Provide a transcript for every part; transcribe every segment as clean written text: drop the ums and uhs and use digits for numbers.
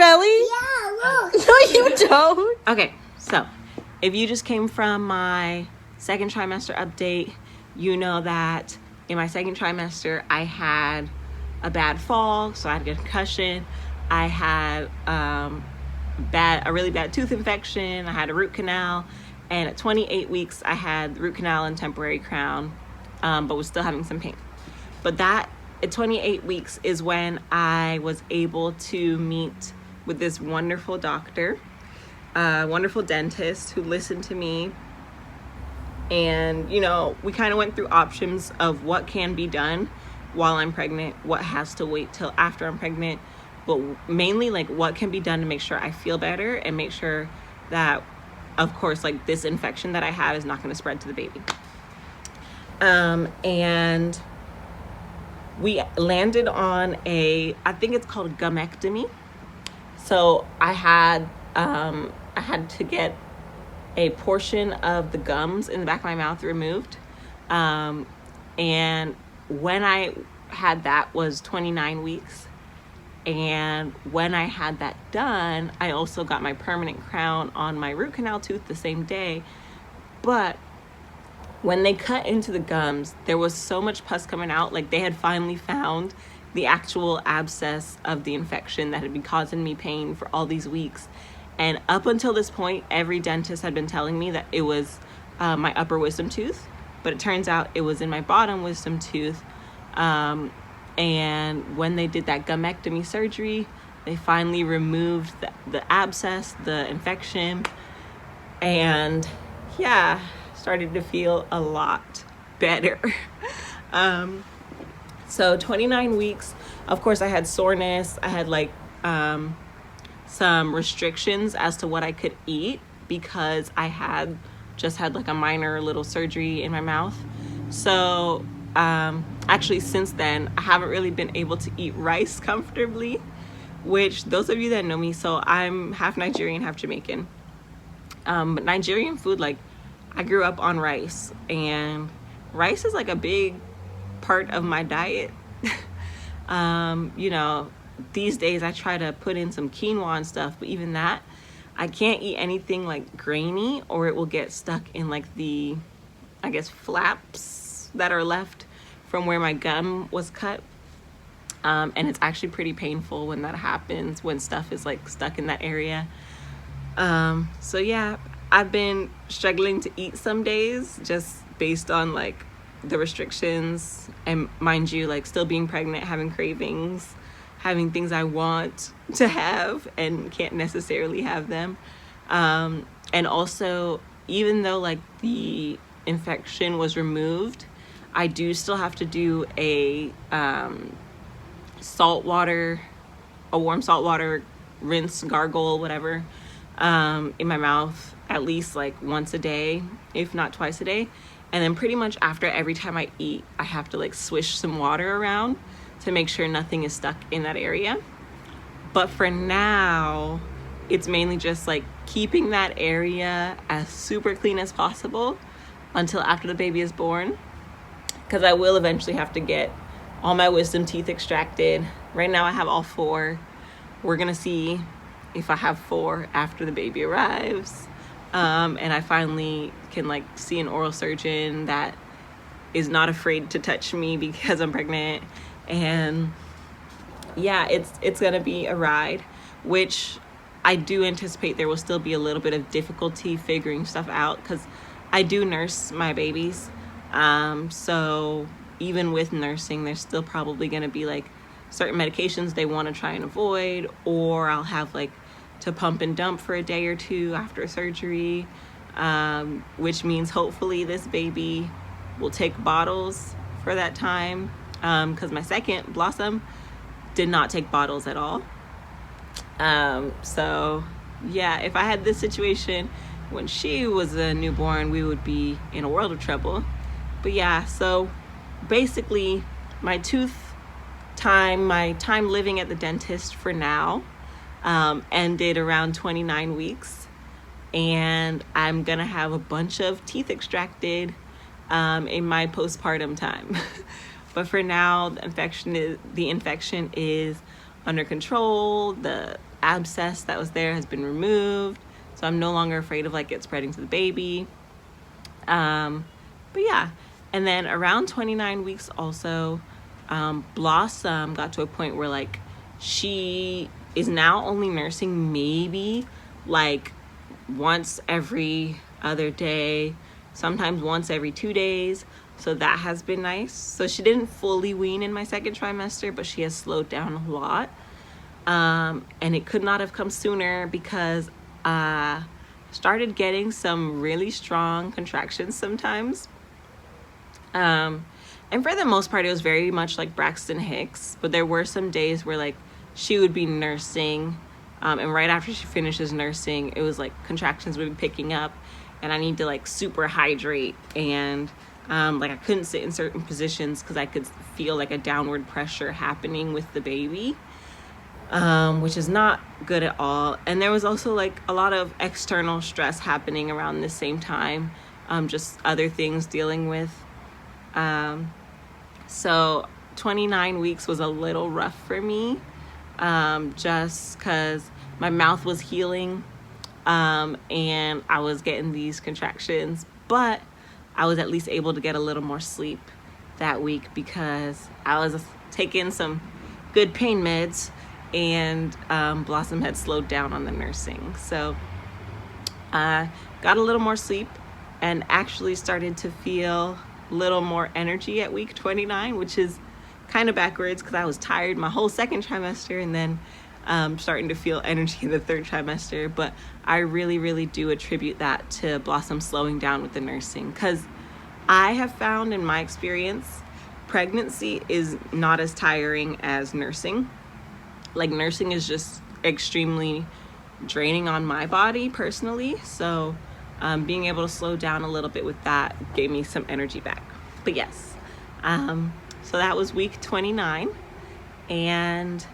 belly? Yeah, look. No, you don't. Okay, so if you just came from my second trimester update, you know that in my second trimester, I had a bad fall, so I had a concussion. I had a really bad tooth infection. I had a root canal, and at 28 weeks, I had root canal and temporary crown, but was still having some pain. But that at 28 weeks is when I was able to meet with this wonderful doctor, wonderful dentist who listened to me. And, you know, we kind of went through options of what can be done while I'm pregnant, what has to wait till after I'm pregnant, but mainly like what can be done to make sure I feel better and make sure that, of course, like this infection that I have is not going to spread to the baby. And we landed on I think it's called a gummectomy. So I had to get a portion of the gums in the back of my mouth removed. And when I had that was 29 weeks. And when I had that done, I also got my permanent crown on my root canal tooth the same day. But when they cut into the gums, there was so much pus coming out, like they had finally found the actual abscess of the infection that had been causing me pain for all these weeks. And up until this point, every dentist had been telling me that it was my upper wisdom tooth, but it turns out it was in my bottom wisdom tooth. And when they did that gummectomy surgery, they finally removed the abscess, the infection, and yeah, started to feel a lot better. So 29 weeks, of course, I had soreness. I had like some restrictions as to what I could eat because I had just had like a minor little surgery in my mouth. So actually since then, I haven't really been able to eat rice comfortably, which those of you that know me, so I'm half Nigerian, half Jamaican. But Nigerian food, like I grew up on rice, and rice is like a big part of my diet. You know, these days I try to put in some quinoa and stuff, but even that, I can't eat anything like grainy or it will get stuck in like the, I guess, flaps that are left from where my gum was cut. And it's actually pretty painful when that happens, when stuff is like stuck in that area. So yeah, I've been struggling to eat some days just based on like the restrictions, and mind you, like still being pregnant, having cravings, having things I want to have and can't necessarily have them. And also, even though like the infection was removed, I do still have to do a warm saltwater rinse, gargle, whatever, in my mouth at least like once a day, if not twice a day. And then pretty much after every time I eat, I have to like swish some water around to make sure nothing is stuck in that area. But for now, it's mainly just like keeping that area as super clean as possible until after the baby is born, because I will eventually have to get all my wisdom teeth extracted. Right now I have all 4. We're gonna see if I have 4 after the baby arrives. And I finally can like see an oral surgeon that is not afraid to touch me because I'm pregnant. And yeah, it's gonna be a ride, which I do anticipate there will still be a little bit of difficulty figuring stuff out because I do nurse my babies. So even with nursing, there's still probably gonna be like certain medications they want to try and avoid, or I'll have like to pump and dump for a day or 2 after surgery, which means hopefully this baby will take bottles for that time, because my second, Blossom, did not take bottles at all. So yeah, if I had this situation when she was a newborn, we would be in a world of trouble. But yeah, so basically my time living at the dentist for now ended around 29 weeks, and I'm gonna have a bunch of teeth extracted in my postpartum time. But for now, the infection is under control. The abscess that was there has been removed, so I'm no longer afraid of like it spreading to the baby. But yeah, and then around 29 weeks also, Blossom got to a point where like she is now only nursing maybe like once every other day, sometimes once every 2 days. So that has been nice. So she didn't fully wean in my second trimester, but she has slowed down a lot. And it could not have come sooner because started getting some really strong contractions sometimes. And for the most part, it was very much like Braxton Hicks, but there were some days where like she would be nursing, and right after she finishes nursing, it was like contractions would be picking up, and I need to like super hydrate, and like I couldn't sit in certain positions because I could feel like a downward pressure happening with the baby, which is not good at all. And there was also like a lot of external stress happening around the same time, just other things dealing with. So 29 weeks was a little rough for me, just because my mouth was healing, and I was getting these contractions, but I was at least able to get a little more sleep that week because I was taking some good pain meds, and Blossom had slowed down on the nursing. So I got a little more sleep and actually started to feel a little more energy at week 29, which is kind of backwards because I was tired my whole second trimester and then starting to feel energy in the third trimester. But I really, really do attribute that to Blossom slowing down with the nursing, because I have found in my experience, pregnancy is not as tiring as nursing. Like nursing is just extremely draining on my body personally. So being able to slow down a little bit with that gave me some energy back. But yes, so that was week 29, and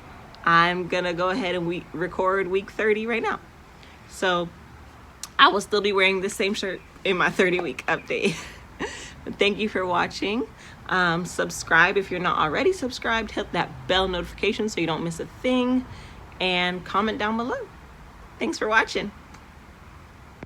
I'm gonna go ahead and record week 30 right now. So I will still be wearing the same shirt in my 30-week update. But thank you for watching. Subscribe if you're not already subscribed. Hit that bell notification so you don't miss a thing, and comment down below. Thanks for watching.